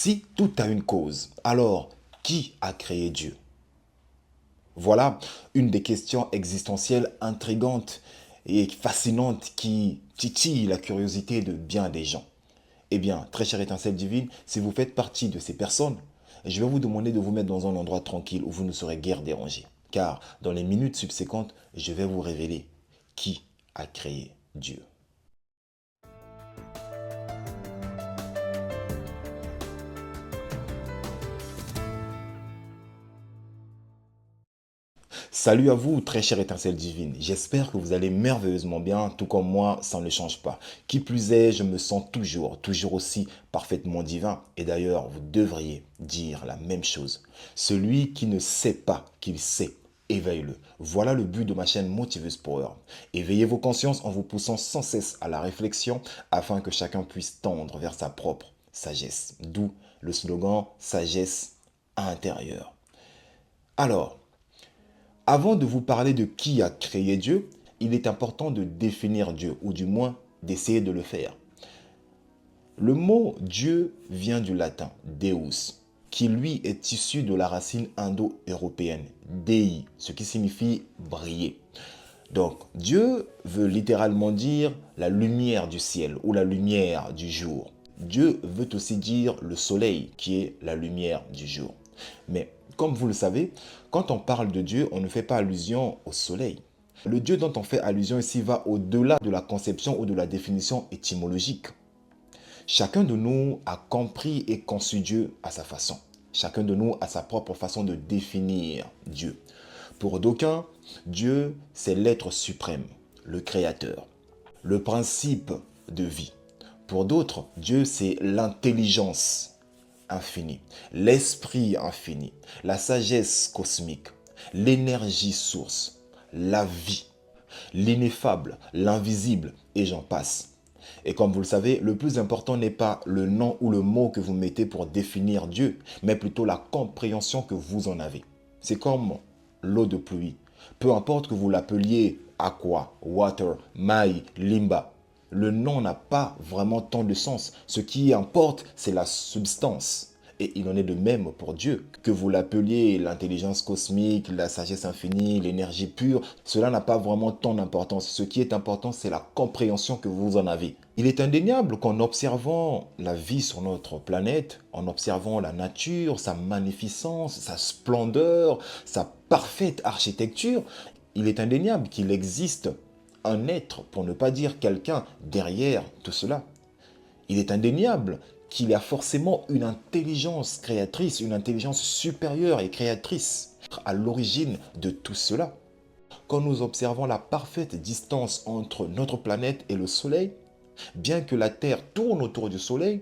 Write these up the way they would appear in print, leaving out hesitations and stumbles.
Si tout a une cause, alors qui a créé Dieu? Voilà une des questions existentielles intrigantes et fascinantes qui titillent la curiosité de bien des gens. Eh bien, très chère étincelle divine, si vous faites partie de ces personnes, je vais vous demander de vous mettre dans un endroit tranquille où vous ne serez guère dérangé. Car dans les minutes subséquentes, je vais vous révéler qui a créé Dieu. Salut à vous, très chère étincelle divine. J'espère que vous allez merveilleusement bien, tout comme moi, ça ne change pas. Qui plus est, je me sens toujours aussi parfaitement divin. Et d'ailleurs, vous devriez dire la même chose. Celui qui ne sait pas qu'il sait, éveille-le. Voilà le but de ma chaîne Motiveuse Power. Éveillez vos consciences en vous poussant sans cesse à la réflexion afin que chacun puisse tendre vers sa propre sagesse. D'où le slogan sagesse intérieure. Alors, avant de vous parler de qui a créé Dieu, il est important de définir Dieu, ou du moins d'essayer de le faire. Le mot Dieu vient du latin Deus, qui lui est issu de la racine indo-européenne Dei, ce qui signifie briller. Donc Dieu veut littéralement dire la lumière du ciel ou la lumière du jour. Dieu veut aussi dire le soleil qui est la lumière du jour. Mais comme vous le savez, quand on parle de Dieu, on ne fait pas allusion au soleil. Le Dieu dont on fait allusion ici va au-delà de la conception ou de la définition étymologique. Chacun de nous a compris et conçu Dieu à sa façon. Chacun de nous a sa propre façon de définir Dieu. Pour d'aucuns, Dieu, c'est l'être suprême, le créateur, le principe de vie. Pour d'autres, Dieu, c'est l'intelligence infinie, l'esprit infini, la sagesse cosmique, l'énergie source, la vie, l'ineffable, l'invisible, et j'en passe. Et comme vous le savez, le plus important n'est pas le nom ou le mot que vous mettez pour définir Dieu, mais plutôt la compréhension que vous en avez. C'est comme l'eau de pluie. Peu importe que vous l'appeliez aqua, water, mai, limba, le nom n'a pas vraiment tant de sens. Ce qui importe, c'est la substance. Et il en est de même pour Dieu. Que vous l'appeliez l'intelligence cosmique, la sagesse infinie, l'énergie pure, cela n'a pas vraiment tant d'importance. Ce qui est important, c'est la compréhension que vous en avez. Il est indéniable qu'en observant la vie sur notre planète, en observant la nature, sa magnificence, sa splendeur, sa parfaite architecture, il est indéniable qu'il existe un être, pour ne pas dire quelqu'un, derrière tout cela. Il est indéniable qu'il y a forcément une intelligence créatrice, une intelligence supérieure et créatrice à l'origine de tout cela. Quand nous observons la parfaite distance entre notre planète et le Soleil, bien que la Terre tourne autour du Soleil,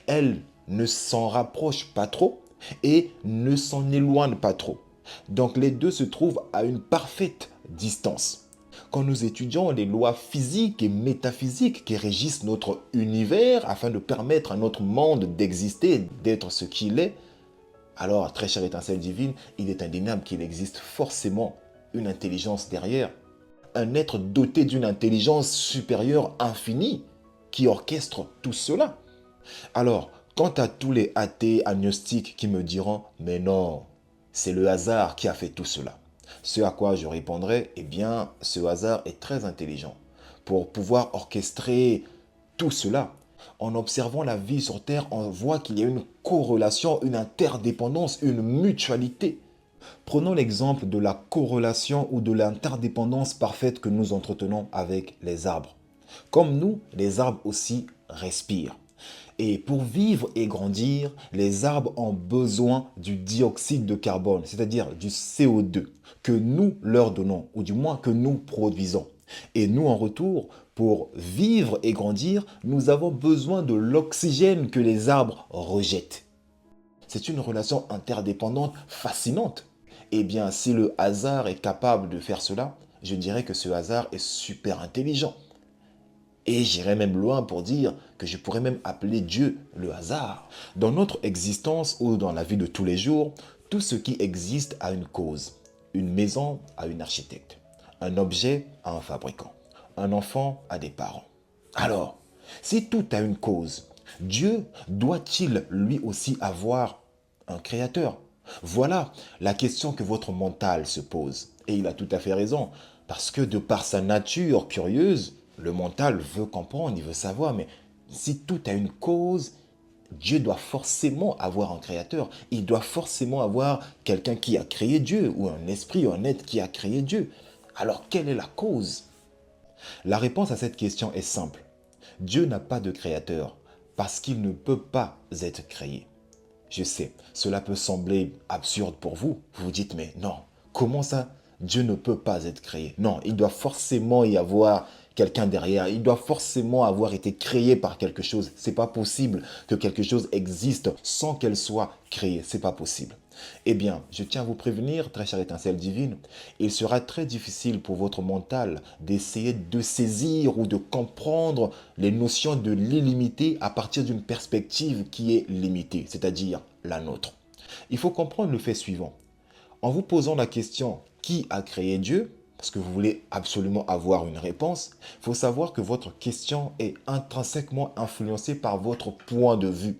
elle ne s'en rapproche pas trop et ne s'en éloigne pas trop. Donc les deux se trouvent à une parfaite distance. Quand nous étudions les lois physiques et métaphysiques qui régissent notre univers afin de permettre à notre monde d'exister, d'être ce qu'il est, alors, très chère étincelle divine, il est indéniable qu'il existe forcément une intelligence derrière. Un être doté d'une intelligence supérieure infinie qui orchestre tout cela. Alors, quant à tous les athées agnostiques qui me diront « Mais non, c'est le hasard qui a fait tout cela », ce à quoi je répondrai, eh bien, ce hasard est très intelligent. Pour pouvoir orchestrer tout cela, en observant la vie sur Terre, on voit qu'il y a une corrélation, une interdépendance, une mutualité. Prenons l'exemple de la corrélation ou de l'interdépendance parfaite que nous entretenons avec les arbres. Comme nous, les arbres aussi respirent. Et pour vivre et grandir, les arbres ont besoin du dioxyde de carbone, c'est-à-dire du CO2, que nous leur donnons, ou du moins que nous produisons. Et nous, en retour, pour vivre et grandir, nous avons besoin de l'oxygène que les arbres rejettent. C'est une relation interdépendante fascinante. Eh bien, si le hasard est capable de faire cela, je dirais que ce hasard est super intelligent. Et j'irais même loin pour dire que je pourrais même appeler Dieu le hasard. Dans notre existence ou dans la vie de tous les jours, tout ce qui existe a une cause. Une maison a une architecte. Un objet a un fabricant. Un enfant a des parents. Alors, si tout a une cause, Dieu doit-il lui aussi avoir un créateur? Voilà la question que votre mental se pose. Et il a tout à fait raison. Parce que de par sa nature curieuse, le mental veut comprendre, il veut savoir, mais si tout a une cause, Dieu doit forcément avoir un créateur. Il doit forcément avoir quelqu'un qui a créé Dieu, ou un esprit, ou un être qui a créé Dieu. Alors quelle est la cause? La réponse à cette question est simple. Dieu n'a pas de créateur parce qu'il ne peut pas être créé. Je sais, cela peut sembler absurde pour vous. Vous vous dites, mais non, comment ça? Dieu ne peut pas être créé. Non, il doit forcément y avoir quelqu'un derrière. Il doit forcément avoir été créé par quelque chose. C'est pas possible que quelque chose existe sans qu'elle soit créée. C'est pas possible. Eh bien, je tiens à vous prévenir, très chère étincelle divine, il sera très difficile pour votre mental d'essayer de saisir ou de comprendre les notions de l'illimité à partir d'une perspective qui est limitée, c'est-à-dire la nôtre. Il faut comprendre le fait suivant. En vous posant la question qui a créé Dieu, parce que vous voulez absolument avoir une réponse, il faut savoir que votre question est intrinsèquement influencée par votre point de vue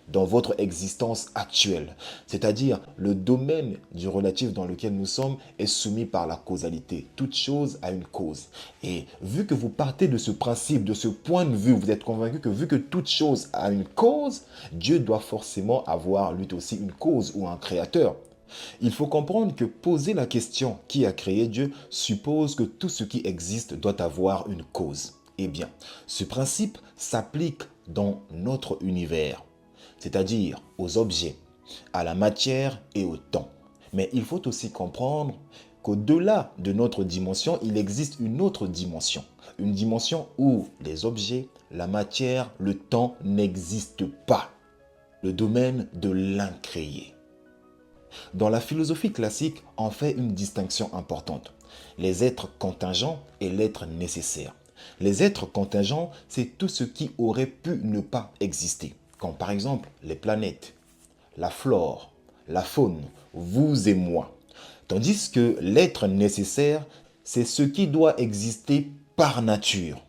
dans votre existence actuelle. C'est-à-dire, le domaine du relatif dans lequel nous sommes est soumis par la causalité. Toute chose a une cause. Et vu que vous partez de ce principe, de ce point de vue, vous êtes convaincu que vu que toute chose a une cause, Dieu doit forcément avoir lui aussi une cause ou un créateur. Il faut comprendre que poser la question qui a créé Dieu suppose que tout ce qui existe doit avoir une cause. Eh bien, ce principe s'applique dans notre univers, c'est-à-dire aux objets, à la matière et au temps. Mais il faut aussi comprendre qu'au-delà de notre dimension, il existe une autre dimension. Une dimension où les objets, la matière, le temps n'existent pas. Le domaine de l'incréé. Dans la philosophie classique, on fait une distinction importante. Les êtres contingents et l'être nécessaire. Les êtres contingents, c'est tout ce qui aurait pu ne pas exister, comme par exemple les planètes, la flore, la faune, vous et moi. Tandis que l'être nécessaire, c'est ce qui doit exister par nature.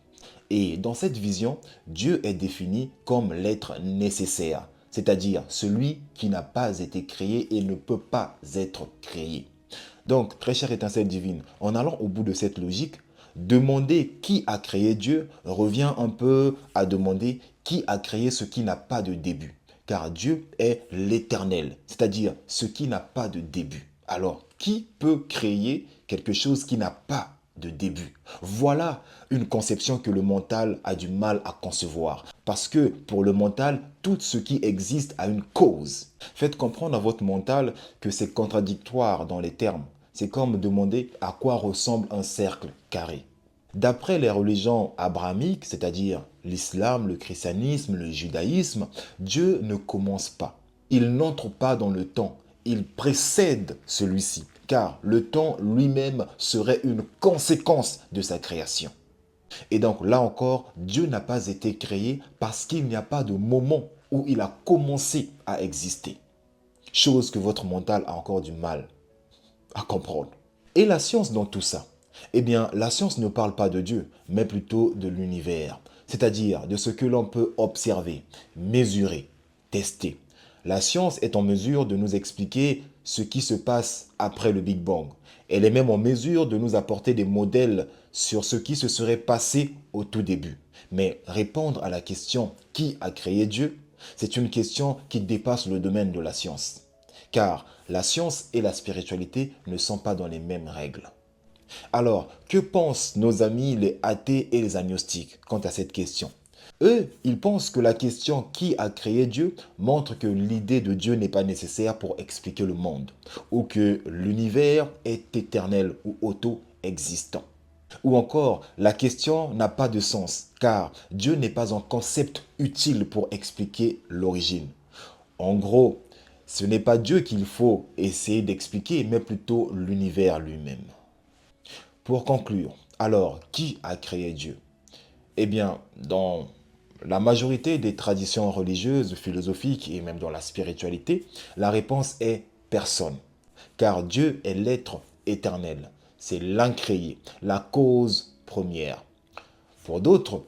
Et dans cette vision, Dieu est défini comme l'être nécessaire, c'est-à-dire celui qui n'a pas été créé et ne peut pas être créé. Donc, très chère étincelle divine, en allant au bout de cette logique, demander qui a créé Dieu revient un peu à demander qui a créé ce qui n'a pas de début. Car Dieu est l'éternel, c'est-à-dire ce qui n'a pas de début. Alors, qui peut créer quelque chose qui n'a pas de début? Voilà une conception que le mental a du mal à concevoir. Parce que pour le mental, tout ce qui existe a une cause. Faites comprendre à votre mental que c'est contradictoire dans les termes. C'est comme demander à quoi ressemble un cercle carré. D'après les religions abrahamiques, c'est-à-dire l'islam, le christianisme, le judaïsme, Dieu ne commence pas. Il n'entre pas dans le temps. Il précède celui-ci, car le temps lui-même serait une conséquence de sa création. Et donc là encore, Dieu n'a pas été créé parce qu'il n'y a pas de moment où il a commencé à exister. Chose que votre mental a encore du mal à comprendre. Et la science dans tout ça? Eh bien, la science ne parle pas de Dieu, mais plutôt de l'univers, c'est-à-dire de ce que l'on peut observer, mesurer, tester. La science est en mesure de nous expliquer ce qui se passe après le Big Bang. Elle est même en mesure de nous apporter des modèles sur ce qui se serait passé au tout début. Mais répondre à la question qui a créé Dieu, c'est une question qui dépasse le domaine de la science. Car la science et la spiritualité ne sont pas dans les mêmes règles. Alors, que pensent nos amis les athées et les agnostiques quant à cette question? Eux, ils pensent que la question qui a créé Dieu montre que l'idée de Dieu n'est pas nécessaire pour expliquer le monde, ou que l'univers est éternel ou auto-existant. Ou encore, la question n'a pas de sens, car Dieu n'est pas un concept utile pour expliquer l'origine. En gros, ce n'est pas Dieu qu'il faut essayer d'expliquer, mais plutôt l'univers lui-même. Pour conclure, alors, qui a créé Dieu? Eh bien, dans la majorité des traditions religieuses, philosophiques et même dans la spiritualité, la réponse est personne. Car Dieu est l'être éternel. C'est l'incréé, la cause première. Pour d'autres,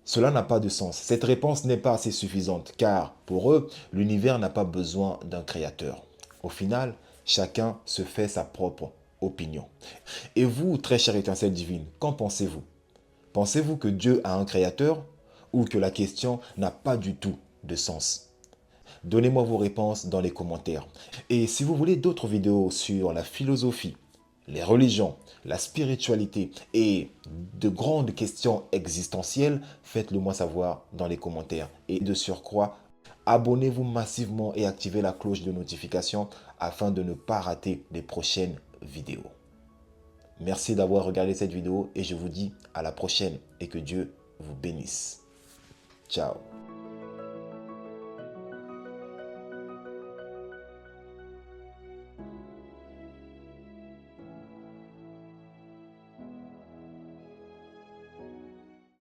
Cela n'a pas de sens. Cette réponse n'est pas assez suffisante car pour eux, l'univers n'a pas besoin d'un créateur. Au final, chacun se fait sa propre opinion. Et vous, très chère étincelle divine, qu'en pensez-vous? Pensez-vous que Dieu a un créateur ou que la question n'a pas du tout de sens? Donnez-moi vos réponses dans les commentaires. Et si vous voulez d'autres vidéos sur la philosophie, les religions, la spiritualité et de grandes questions existentielles, faites-le moi savoir dans les commentaires. Et de surcroît, abonnez-vous massivement et activez la cloche de notification afin de ne pas rater les prochaines vidéos. Merci d'avoir regardé cette vidéo et je vous dis à la prochaine et que Dieu vous bénisse. Ciao.